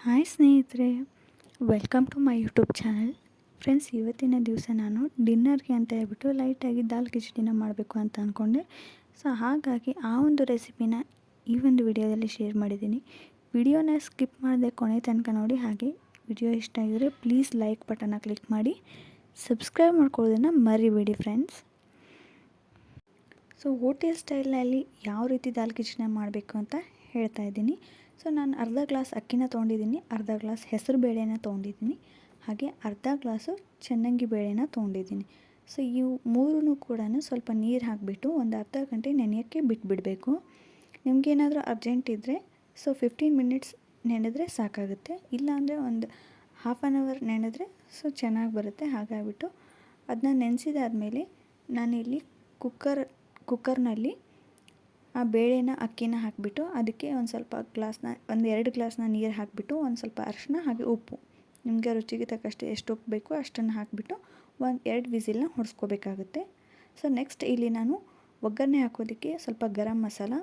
Hi ಸ್ನೇಹಿತರೆ, welcome to my YouTube channel. Friends, ಇವತ್ತಿನ ದಿವಸ ನಾನು ಡಿನ್ನರ್ಗೆ ಅಂತ ಹೇಳ್ಬಿಟ್ಟು ಲೈಟಾಗಿ ದಾಲ್ ಕಿಚಡಿನ ಮಾಡಬೇಕು ಅಂತ ಅಂದ್ಕೊಂಡೆ. ಸೊ ಹಾಗಾಗಿ ಆ ಒಂದು ರೆಸಿಪಿನ ಈ ಒಂದು ವಿಡಿಯೋದಲ್ಲಿ ಶೇರ್ ಮಾಡಿದ್ದೀನಿ. ವಿಡಿಯೋನ ಸ್ಕಿಪ್ ಮಾಡದೆ ಕೊನೆ ತನಕ ನೋಡಿ. ಹಾಗೆ ವಿಡಿಯೋ ಇಷ್ಟ ಆಗಿದ್ರೆ ಪ್ಲೀಸ್ ಲೈಕ್ ಬಟನ್ನ ಕ್ಲಿಕ್ ಮಾಡಿ, ಸಬ್ಸ್ಕ್ರೈಬ್ ಮಾಡ್ಕೊಳ್ಳೋದನ್ನು ಮರಿಬೇಡಿ ಫ್ರೆಂಡ್ಸ್. ಸೊ ಹೋಟೆಲ್ ಸ್ಟೈಲ್ನಲ್ಲಿ ಯಾವ ರೀತಿ ದಾಲ್ ಕಿಚಡಿನ ಮಾಡಬೇಕು ಅಂತ ಹೇಳ್ತಾ ಇದ್ದೀನಿ. ಸೊ ನಾನು ಅರ್ಧ ಗ್ಲಾಸ್ ಅಕ್ಕಿನ ತೊಗೊಂಡಿದ್ದೀನಿ, ಅರ್ಧ ಗ್ಲಾಸ್ ಹೆಸರು ಬೇಳೆನ ತೊಗೊಂಡಿದ್ದೀನಿ, ಹಾಗೆ ಅರ್ಧ ಗ್ಲಾಸು ಚೆನ್ನಾಗಿ ಬೇಳೆನ ತೊಗೊಂಡಿದ್ದೀನಿ. ಸೊ ಇವು ಮೂರೂ ಕೂಡ ಸ್ವಲ್ಪ ನೀರು ಹಾಕಿಬಿಟ್ಟು ಒಂದು ಅರ್ಧ ಗಂಟೆ ನೆನೆಯೋಕ್ಕೆ ಬಿಟ್ಬಿಡಬೇಕು. ನಿಮಗೇನಾದರೂ ಅರ್ಜೆಂಟ್ ಇದ್ದರೆ ಸೊ 15 ಮಿನಿಟ್ಸ್ ನೆನೆದ್ರೆ ಸಾಕಾಗುತ್ತೆ. ಇಲ್ಲಾಂದರೆ ಒಂದು ಹಾಫ್ ಆನ್ ಅವರ್ ನೆನೆದ್ರೆ ಸೊ ಚೆನ್ನಾಗಿ ಬರುತ್ತೆ. ಹಾಗಾಗಿಬಿಟ್ಟು ಅದನ್ನ ನೆನೆಸಿದಾದ್ಮೇಲೆ ನಾನಿಲ್ಲಿ ಕುಕ್ಕರ್ನಲ್ಲಿ ಆ ಬೇಳೆನ ಅಕ್ಕಿನ ಹಾಕಿಬಿಟ್ಟು ಅದಕ್ಕೆ ಒಂದು ಸ್ವಲ್ಪ ಒಂದು 2 ಗ್ಲಾಸ್ನ ನೀರು ಹಾಕಿಬಿಟ್ಟು ಒಂದು ಸ್ವಲ್ಪ ಅರಿಶಿನ ಹಾಗೆ ಉಪ್ಪು, ನಿಮಗೆ ರುಚಿಗೆ ತಕ್ಕಷ್ಟು ಎಷ್ಟು ಉಪ್ಪು ಬೇಕೋ ಅಷ್ಟನ್ನು ಹಾಕಿಬಿಟ್ಟು 2 ವಿಸಿಲ್ನ ಹೊಡೆಸ್ಕೋಬೇಕಾಗುತ್ತೆ. ಸೊ ನೆಕ್ಸ್ಟ್ ಇಲ್ಲಿ ನಾನು ಒಗ್ಗರಣೆ ಹಾಕೋದಕ್ಕೆ ಸ್ವಲ್ಪ ಗರಂ ಮಸಾಲ,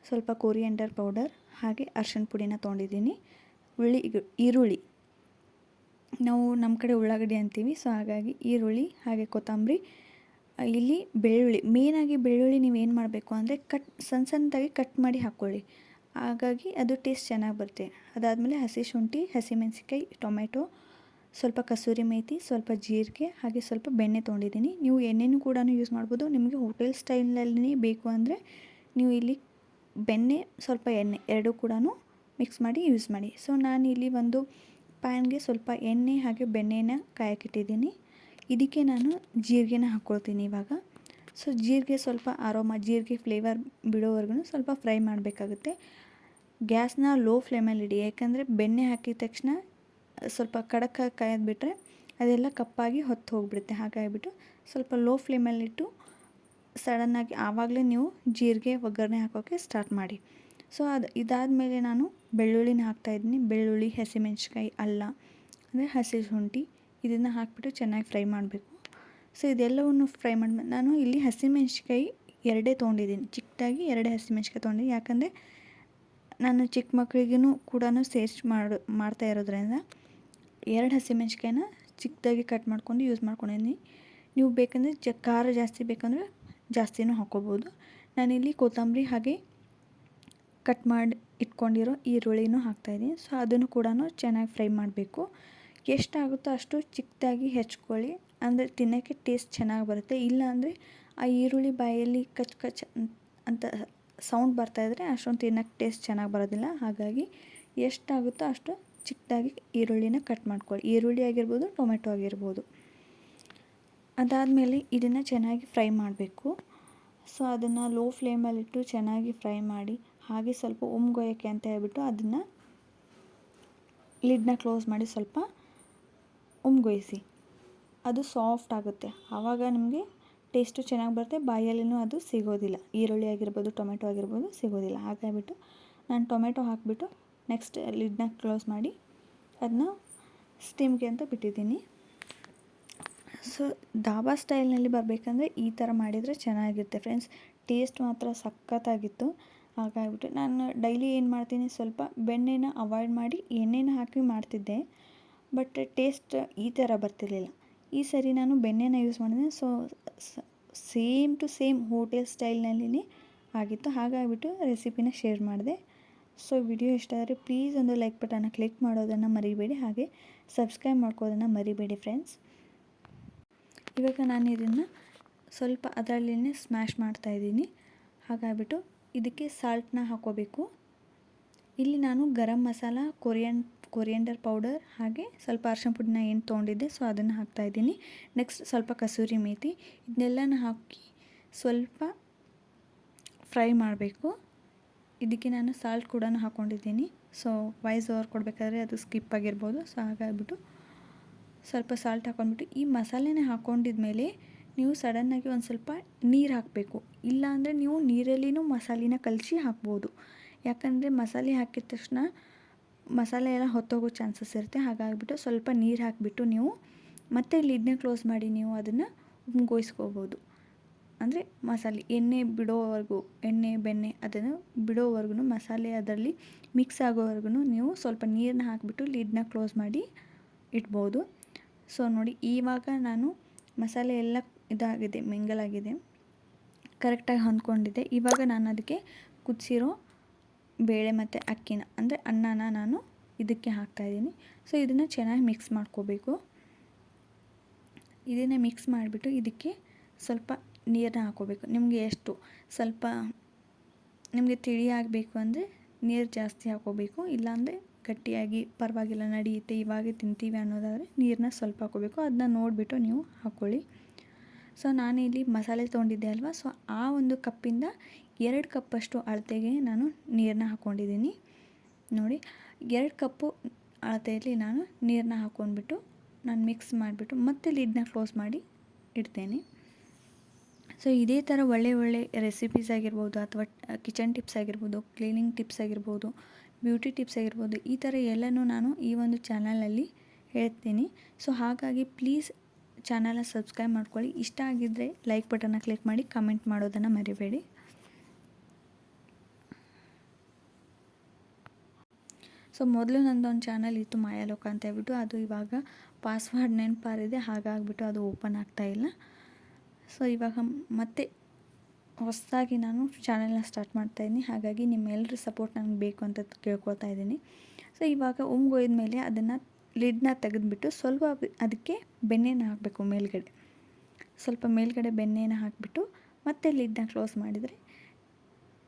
ಸ್ವಲ್ಪ ಕೊರಿಯಂಡರ್ ಪೌಡರ್ ಹಾಗೆ ಅರಿಶಿನ ಪುಡಿನ ತೊಗೊಂಡಿದ್ದೀನಿ. ಈರುಳ್ಳಿ, ನಾವು ನಮ್ಮ ಕಡೆ ಉಳ್ಳಾಗಡ್ಡಿ ಅಂತೀವಿ. ಸೊ ಹಾಗಾಗಿ ಈರುಳ್ಳಿ ಹಾಗೆ ಕೊತ್ತಂಬರಿ, ಇಲ್ಲಿ ಬೆಳ್ಳುಳ್ಳಿ, ಮೇಯ್ನಾಗಿ ಬೆಳ್ಳುಳ್ಳಿ ನೀವೇನು ಮಾಡಬೇಕು ಅಂದರೆ ಸಣ್ಣದಾಗಿ ಕಟ್ ಮಾಡಿ ಹಾಕ್ಕೊಳ್ಳಿ, ಹಾಗಾಗಿ ಅದು ಟೇಸ್ಟ್ ಚೆನ್ನಾಗಿ ಬರುತ್ತೆ. ಅದಾದಮೇಲೆ ಹಸಿ ಶುಂಠಿ, ಹಸಿಮೆಣಸಿನ್ಕಾಯಿ, ಟೊಮೆಟೊ, ಸ್ವಲ್ಪ ಕಸೂರಿ ಮೇಥಿ, ಸ್ವಲ್ಪ ಜೀರಿಗೆ ಹಾಗೆ ಸ್ವಲ್ಪ ಬೆಣ್ಣೆ ತೊಗೊಂಡಿದ್ದೀನಿ. ನೀವು ಎಣ್ಣೆನೂ ಕೂಡ ಯೂಸ್ ಮಾಡ್ಬೋದು. ನಿಮಗೆ ಹೋಟೆಲ್ ಸ್ಟೈಲ್ನಲ್ಲಿ ಬೇಕು ಅಂದರೆ ನೀವು ಇಲ್ಲಿ ಬೆಣ್ಣೆ ಸ್ವಲ್ಪ ಎಣ್ಣೆ ಎರಡೂ ಕೂಡ ಮಿಕ್ಸ್ ಮಾಡಿ ಯೂಸ್ ಮಾಡಿ. ಸೊ ನಾನು ಇಲ್ಲಿ ಒಂದು ಪ್ಯಾನ್ಗೆ ಸ್ವಲ್ಪ ಎಣ್ಣೆ ಹಾಗೆ ಬೆಣ್ಣೆನ ಕಾಯಕ್ಕಿಟ್ಟಿದ್ದೀನಿ. ಇದಕ್ಕೆ ನಾನು ಜೀರಿಗೆನ ಹಾಕ್ಕೊಳ್ತೀನಿ ಇವಾಗ. ಸೊ ಜೀರಿಗೆ ಸ್ವಲ್ಪ ಜೀರಿಗೆ ಫ್ಲೇವರ್ ಬಿಡೋವರೆಗೂ ಸ್ವಲ್ಪ ಫ್ರೈ ಮಾಡಬೇಕಾಗುತ್ತೆ. ಗ್ಯಾಸ್ನ ಲೋ ಫ್ಲೇಮಲ್ಲಿಡಿ, ಯಾಕಂದರೆ ಬೆಣ್ಣೆ ಹಾಕಿದ ತಕ್ಷಣ ಸ್ವಲ್ಪ ಕಡಕ್ಕಾಗಿ ಕಾಯೋದು ಬಿಟ್ಟರೆ ಅದೆಲ್ಲ ಕಪ್ಪಾಗಿ ಹೊತ್ತು ಹೋಗಿಬಿಡುತ್ತೆ. ಹಾಗಾಗಿಬಿಟ್ಟು ಸ್ವಲ್ಪ ಲೋ ಫ್ಲೇಮಲ್ಲಿಟ್ಟು ಸಡನ್ನಾಗಿ ಆವಾಗಲೇ ನೀವು ಜೀರಿಗೆ ಒಗ್ಗರಣೆ ಹಾಕೋಕ್ಕೆ ಸ್ಟಾರ್ಟ್ ಮಾಡಿ. ಸೊ ಇದಾದಮೇಲೆ ನಾನು ಬೆಳ್ಳುಳ್ಳಿನ ಹಾಕ್ತಾಯಿದ್ದೀನಿ. ಬೆಳ್ಳುಳ್ಳಿ, ಹಸಿಮೆಣಸಿನ್ಕಾಯಿ, ಅಲ್ಲ ಅಂದರೆ ಹಸಿ ಶುಂಠಿ, ಇದನ್ನು ಹಾಕಿಬಿಟ್ಟು ಚೆನ್ನಾಗಿ ಫ್ರೈ ಮಾಡಬೇಕು. ಸೊ ಇದೆಲ್ಲವನ್ನು ಫ್ರೈ ಮಾಡಿದ್ಮೇಲೆ ನಾನು ಇಲ್ಲಿ ಹಸಿಮೆಣಸಿನ್ಕಾಯಿ 2 ತೊಗೊಂಡಿದ್ದೀನಿ, ಚಿಕ್ಕದಾಗಿ 2 ಹಸಿಮೆಣಸಿನ್ಕಾಯಿ ತೊಗೊಂಡಿದ್ದೀನಿ. ಯಾಕಂದರೆ ನಾನು ಚಿಕ್ಕ ಮಕ್ಕಳಿಗೂ ಕೂಡ ಸೇರಿಸಿ ಮಾಡ್ತಾ ಇರೋದ್ರಿಂದ 2 ಹಸಿಮೆಣಸಿನ್ಕಾಯಿನ ಚಿಕ್ಕದಾಗಿ ಕಟ್ ಮಾಡ್ಕೊಂಡು ಯೂಸ್ ಮಾಡ್ಕೊಂಡಿದ್ದೀನಿ. ನೀವು ಬೇಕಂದರೆ ಖಾರ ಜಾಸ್ತಿ ಬೇಕಂದರೆ ಜಾಸ್ತಿನೂ ಹಾಕ್ಕೋಬೋದು. ನಾನಿಲ್ಲಿ ಕೊತ್ತಂಬರಿ ಹಾಗೆ ಕಟ್ ಮಾಡಿ ಇಟ್ಕೊಂಡಿರೋ ಈರುಳ್ಳಿನೂ ಹಾಕ್ತಾಯಿದ್ದೀನಿ. ಸೊ ಅದನ್ನು ಕೂಡ ಚೆನ್ನಾಗಿ ಫ್ರೈ ಮಾಡಬೇಕು. ಎಷ್ಟಾಗುತ್ತೋ ಅಷ್ಟು ಚಿಕ್ಕದಾಗಿ ಹೆಚ್ಕೊಳ್ಳಿ, ಅಂದರೆ ತಿನ್ನೋಕ್ಕೆ ಟೇಸ್ಟ್ ಚೆನ್ನಾಗಿ ಬರುತ್ತೆ. ಇಲ್ಲ ಅಂದರೆ ಆ ಈರುಳ್ಳಿ ಬಾಯಲ್ಲಿ ಕಚ್ ಅಂತ ಸೌಂಡ್ ಬರ್ತಾಯಿದ್ರೆ ಅಷ್ಟೊಂದು ತಿನ್ನೋಕ್ಕೆ ಟೇಸ್ಟ್ ಚೆನ್ನಾಗಿ ಬರೋದಿಲ್ಲ. ಹಾಗಾಗಿ ಎಷ್ಟಾಗುತ್ತೋ ಅಷ್ಟು ಚಿಕ್ಕದಾಗಿ ಈರುಳ್ಳಿನ ಕಟ್ ಮಾಡ್ಕೊಳ್ಳಿ. ಈರುಳ್ಳಿ ಆಗಿರ್ಬೋದು, ಟೊಮೆಟೊ ಆಗಿರ್ಬೋದು. ಅದಾದಮೇಲೆ ಇದನ್ನು ಚೆನ್ನಾಗಿ ಫ್ರೈ ಮಾಡಬೇಕು. ಸೊ ಅದನ್ನು ಲೋ ಫ್ಲೇಮಲ್ಲಿಟ್ಟು ಚೆನ್ನಾಗಿ ಫ್ರೈ ಮಾಡಿ, ಹಾಗೆ ಸ್ವಲ್ಪ ಉಮ್ಗೊಯ್ಯೋಕ್ಕೆ ಅಂತ ಹೇಳ್ಬಿಟ್ಟು ಅದನ್ನು ಲಿಡ್ನ ಕ್ಲೋಸ್ ಮಾಡಿ ಸ್ವಲ್ಪ ಉಮ್ಗೊಯಿಸಿ. ಅದು ಸಾಫ್ಟ್ ಆಗುತ್ತೆ, ಆವಾಗ ನಿಮಗೆ ಟೇಸ್ಟು ಚೆನ್ನಾಗಿ ಬರುತ್ತೆ, ಬಾಯಲ್ಲಿನೂ ಅದು ಸಿಗೋದಿಲ್ಲ. ಈರುಳ್ಳಿ ಆಗಿರ್ಬೋದು, ಟೊಮೆಟೊ ಆಗಿರ್ಬೋದು ಸಿಗೋದಿಲ್ಲ. ಹಾಗಾಗಿಬಿಟ್ಟು ನಾನು ಟೊಮೆಟೊ ಹಾಕಿಬಿಟ್ಟು ನೆಕ್ಸ್ಟ್ ಲಿಡ್ನ ಕ್ಲೋಸ್ ಮಾಡಿ ಅದನ್ನ ಸ್ಟೀಮ್ಗೆ ಅಂತ ಬಿಟ್ಟಿದ್ದೀನಿ. ಸೊ ಧಾಬಾ ಸ್ಟೈಲ್ನಲ್ಲಿ ಬರಬೇಕಂದ್ರೆ ಈ ಥರ ಮಾಡಿದರೆ ಚೆನ್ನಾಗಿರುತ್ತೆ ಫ್ರೆಂಡ್ಸ್. ಟೇಸ್ಟ್ ಮಾತ್ರ ಸಖತ್ತಾಗಿತ್ತು. ಹಾಗಾಗಿಬಿಟ್ಟು ನಾನು ಡೈಲಿ ಏನು ಮಾಡ್ತೀನಿ, ಸ್ವಲ್ಪ ಬೆಣ್ಣೆನ ಅವಾಯ್ಡ್ ಮಾಡಿ ಎಣ್ಣೆನ ಹಾಕಿ ಮಾಡ್ತಿದ್ದೆ, ಬಟ್ ಟೇಸ್ಟ್ ಈ ಥರ ಬರ್ತಿರ್ಲಿಲ್ಲ. ಈ ಸರಿ ನಾನು ಬೆಣ್ಣೆನ ಯೂಸ್ ಮಾಡಿದೆ. So same to same hotel ಸ್ಟೈಲ್ನಲ್ಲಿನೇ ಆಗಿತ್ತು. ಹಾಗಾಗಿಬಿಟ್ಟು ರೆಸಿಪಿನ ಶೇರ್ ಮಾಡಿದೆ. ಸೊ ವಿಡಿಯೋ ಇಷ್ಟ ಆದರೆ ಪ್ಲೀಸ್ ಒಂದು ಲೈಕ್ ಬಟನ್ನ ಕ್ಲಿಕ್ ಮಾಡೋದನ್ನು ಮರಿಬೇಡಿ, ಹಾಗೆ ಸಬ್ಸ್ಕ್ರೈಬ್ ಮಾಡ್ಕೋದನ್ನು ಮರಿಬೇಡಿ ಫ್ರೆಂಡ್ಸ್. ಇವಾಗ ನಾನು ಇದನ್ನು ಸ್ವಲ್ಪ ಅದರಲ್ಲೇ ಸ್ಮ್ಯಾಶ್ ಮಾಡ್ತಾಯಿದ್ದೀನಿ. ಹಾಗಾಗಿಬಿಟ್ಟು ಇದಕ್ಕೆ ಸಾಲ್ಟನ್ನ ಹಾಕೋಬೇಕು. ಇಲ್ಲಿ ನಾನು ಗರಂ ಮಸಾಲ, ಕೊರಿಯಂಡರ್ ಪೌಡರ್ ಹಾಗೆ ಸ್ವಲ್ಪ ಅರಿಶಿನ ಪುಡಿನ ಏನು ತೊಗೊಂಡಿದ್ದೆ ಸೊ ಅದನ್ನು ಹಾಕ್ತಾಯಿದ್ದೀನಿ. ನೆಕ್ಸ್ಟ್ ಸ್ವಲ್ಪ ಕಸೂರಿ ಮೇಥಿ, ಇದನ್ನೆಲ್ಲನ ಹಾಕಿ ಸ್ವಲ್ಪ ಫ್ರೈ ಮಾಡಬೇಕು. ಇದಕ್ಕೆ ನಾನು ಸಾಲ್ಟ್ ಕೂಡ ಹಾಕ್ಕೊಂಡಿದ್ದೀನಿ. ಸೊ ವಾಯ್ಸ್ ಓವರ್ ಕೊಡಬೇಕಾದ್ರೆ ಅದು ಸ್ಕಿಪ್ ಆಗಿರ್ಬೋದು. ಸೊ ಹಾಗಾಗಿಬಿಟ್ಟು ಸ್ವಲ್ಪ ಸಾಲ್ಟ್ ಹಾಕ್ಕೊಂಡ್ಬಿಟ್ಟು ಈ ಮಸಾಲೆನ ಹಾಕ್ಕೊಂಡಿದ್ಮೇಲೆ ನೀವು ಸಡನ್ನಾಗಿ ಒಂದು ಸ್ವಲ್ಪ ನೀರು ಹಾಕಬೇಕು. ಇಲ್ಲಾಂದರೆ ನೀವು ನೀರಲ್ಲಿನೂ ಮಸಾಲೆನ ಕಲಸಿ ಹಾಕ್ಬೋದು. ಯಾಕಂದರೆ ಮಸಾಲೆ ಹಾಕಿದ ತಕ್ಷಣ ಮಸಾಲೆ ಎಲ್ಲ ಹೊತ್ತೋಗೋ ಚಾನ್ಸಸ್ ಇರುತ್ತೆ. ಹಾಗಾಗಿಬಿಟ್ಟು ಸ್ವಲ್ಪ ನೀರು ಹಾಕಿಬಿಟ್ಟು ನೀವು ಮತ್ತೆ ಲಿಡ್ನ ಕ್ಲೋಸ್ ಮಾಡಿ ನೀವು ಅದನ್ನು ಉಮ್ಗೊಯಿಸ್ಕೋಬೋದು. ಅಂದರೆ ಮಸಾಲೆ ಎಣ್ಣೆ ಬಿಡೋವರೆಗೂ, ಎಣ್ಣೆ ಬೆಣ್ಣೆ ಅದನ್ನು ಬಿಡೋವರೆಗೂ ಮಸಾಲೆ ಅದರಲ್ಲಿ ಮಿಕ್ಸ್ ಆಗೋವರೆಗೂ ನೀವು ಸ್ವಲ್ಪ ನೀರನ್ನ ಹಾಕಿಬಿಟ್ಟು ಲಿಡ್ನ ಕ್ಲೋಸ್ ಮಾಡಿ ಇಡ್ಬೋದು. ಸೊ ನೋಡಿ, ಇವಾಗ ನಾನು ಮಸಾಲೆ ಎಲ್ಲ ಇದಾಗಿದೆ, ಮಿಂಗಲಾಗಿದೆ, ಕರೆಕ್ಟಾಗಿ ಹೊಂದ್ಕೊಂಡಿದೆ. ಇವಾಗ ನಾನು ಅದಕ್ಕೆ ಕುದಿಸಿರೋ ಬೇಳೆ ಮತ್ತು ಅಕ್ಕಿನ ಅಂದರೆ ಅನ್ನನ ನಾನು ಇದಕ್ಕೆ ಹಾಕ್ತಾಯಿದ್ದೀನಿ. ಸೊ ಇದನ್ನು ಚೆನ್ನಾಗಿ ಮಿಕ್ಸ್ ಮಾಡ್ಕೋಬೇಕು. ಇದನ್ನು ಮಿಕ್ಸ್ ಮಾಡಿಬಿಟ್ಟು ಇದಕ್ಕೆ ಸ್ವಲ್ಪ ನೀರನ್ನ ಹಾಕ್ಕೋಬೇಕು. ನಿಮಗೆ ಎಷ್ಟು ಸ್ವಲ್ಪ ನಿಮಗೆ ತಿಳಿಯಾಗಬೇಕು ಅಂದರೆ ನೀರು ಜಾಸ್ತಿ ಹಾಕ್ಕೋಬೇಕು, ಇಲ್ಲಾಂದರೆ ಗಟ್ಟಿಯಾಗಿ ಪರವಾಗಿಲ್ಲ ನಡೆಯುತ್ತೆ ಇವಾಗೆ ತಿಂತೀವಿ ಅನ್ನೋದಾದರೆ ನೀರನ್ನ ಸ್ವಲ್ಪ ಹಾಕ್ಕೋಬೇಕು. ಅದನ್ನ ನೋಡಿಬಿಟ್ಟು ನೀವು ಹಾಕ್ಕೊಳ್ಳಿ. ಸೊ ನಾನಿಲ್ಲಿ ಮಸಾಲೆ ತೊಗೊಂಡಿದ್ದೆ ಅಲ್ವಾ, ಸೊ ಆ ಒಂದು ಕಪ್ಪಿಂದ 2 ಕಪ್ಪಷ್ಟು ಅಳತೆಗೆ ನಾನು ನೀರನ್ನ ಹಾಕ್ಕೊಂಡಿದ್ದೀನಿ. ನೋಡಿ, 2 ಕಪ್ಪು ಅಳತೆಯಲ್ಲಿ ನಾನು ನೀರನ್ನ ಹಾಕ್ಕೊಂಡ್ಬಿಟ್ಟು ನಾನು ಮಿಕ್ಸ್ ಮಾಡಿಬಿಟ್ಟು ಮತ್ತೆ ಲಿಡ್ನ ಕ್ಲೋಸ್ ಮಾಡಿ ಇಡ್ತೇನೆ. ಸೊ ಇದೇ ಥರ ಒಳ್ಳೆ ರೆಸಿಪೀಸ್ ಆಗಿರ್ಬೋದು, ಅಥವಾ ಕಿಚನ್ ಟಿಪ್ಸ್ ಆಗಿರ್ಬೋದು, ಕ್ಲೀನಿಂಗ್ ಟಿಪ್ಸ್ ಆಗಿರ್ಬೋದು, ಬ್ಯೂಟಿ ಟಿಪ್ಸ್ ಆಗಿರ್ಬೋದು, ಈ ಥರ ಎಲ್ಲನೂ ನಾನು ಈ ಒಂದು ಚಾನಲಲ್ಲಿ ಹೇಳ್ತೀನಿ. ಸೊ ಹಾಗಾಗಿ ಪ್ಲೀಸ್ ಚಾನಲ್ನ ಸಬ್ಸ್ಕ್ರೈಬ್ ಮಾಡ್ಕೊಳ್ಳಿ. ಇಷ್ಟ ಆಗಿದ್ದರೆ ಲೈಕ್ ಬಟನ್ನ ಕ್ಲಿಕ್ ಮಾಡಿ, ಕಮೆಂಟ್ ಮಾಡೋದನ್ನು ಮರಿಬೇಡಿ. ಸೊ ಮೊದಲು ನನ್ನದೊಂದು ಚಾನಲ್ ಇತ್ತು, ಮಾಯಾಲೋಕ ಅಂತ ಹೇಳ್ಬಿಟ್ಟು, ಅದು ಇವಾಗ ಪಾಸ್ವರ್ಡ್ ನೆನಪಾರಿದೆ, ಹಾಗಾಗಿಬಿಟ್ಟು ಅದು ಓಪನ್ ಆಗ್ತಾಯಿಲ್ಲ. ಸೊ ಇವಾಗ ಮತ್ತೆ ಹೊಸದಾಗಿ ನಾನು ಚಾನಲ್ನ ಸ್ಟಾರ್ಟ್ ಮಾಡ್ತಾಯಿದ್ದೀನಿ. ಹಾಗಾಗಿ ನಿಮ್ಮೆಲ್ಲರ ಸಪೋರ್ಟ್ ನನಗೆ ಬೇಕು ಅಂತ ಕೇಳ್ಕೊಳ್ತಾ ಇದ್ದೀನಿ. ಸೊ ಇವಾಗ ಉಮ್ಗೊಯ್ದ ಮೇಲೆ ಅದನ್ನು ಲಿಡ್ನ ತೆಗೆದುಬಿಟ್ಟು ಸ್ವಲ್ಪ ಅದಕ್ಕೆ ಬೆಣ್ಣೆನ ಹಾಕಬೇಕು ಮೇಲ್ಗಡೆ. ಸ್ವಲ್ಪ ಮೇಲ್ಗಡೆ ಬೆಣ್ಣೆನ ಹಾಕಿಬಿಟ್ಟು ಮತ್ತೆ ಲಿಡ್ನ ಕ್ಲೋಸ್ ಮಾಡಿದರೆ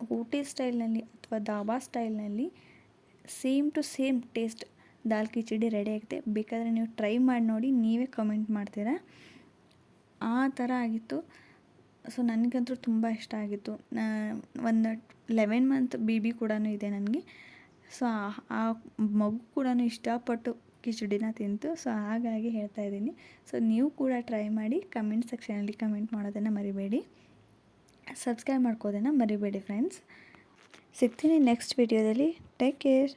ಹೋಟೆಲ್ ಸ್ಟೈಲ್ನಲ್ಲಿ ಅಥವಾ ಧಾಬಾ ಸ್ಟೈಲ್ನಲ್ಲಿ same to same taste dal khichdi ready ಆಗುತ್ತೆ. ಬೇಕಾದರೆ ನೀವು ಟ್ರೈ ಮಾಡಿ ನೋಡಿ, ನೀವೇ ಕಮೆಂಟ್ ಮಾಡ್ತೀರಾ. ಆ ಥರ ಆಗಿತ್ತು. ಸೊ ನನಗಂತೂ ತುಂಬ ಇಷ್ಟ ಆಗಿತ್ತು. ಒಂದು 11 ಮಂತ್ ಬೇಬಿ ಕೂಡ ಇದೆ ನನಗೆ. ಸೊ ಆ ಮಗು ಕೂಡ ಇಷ್ಟಪಟ್ಟು ಕಿಚಡಿನ ತಿಂತು. ಸೊ ಹಾಗಾಗಿ ಹೇಳ್ತಾ ಇದ್ದೀನಿ. ಸೊ ನೀವು ಕೂಡ ಟ್ರೈ ಮಾಡಿ, ಕಮೆಂಟ್ ಸೆಕ್ಷನಲ್ಲಿ ಕಮೆಂಟ್ ಮಾಡೋದನ್ನು ಮರಿಬೇಡಿ, ಸಬ್ಸ್ಕ್ರೈಬ್ ಮಾಡ್ಕೋದನ್ನು ಮರಿಬೇಡಿ ಫ್ರೆಂಡ್ಸ್. ಸಿಗ್ತೀನಿ ನೆಕ್ಸ್ಟ್ ವಿಡಿಯೋದಲ್ಲಿ. Take care.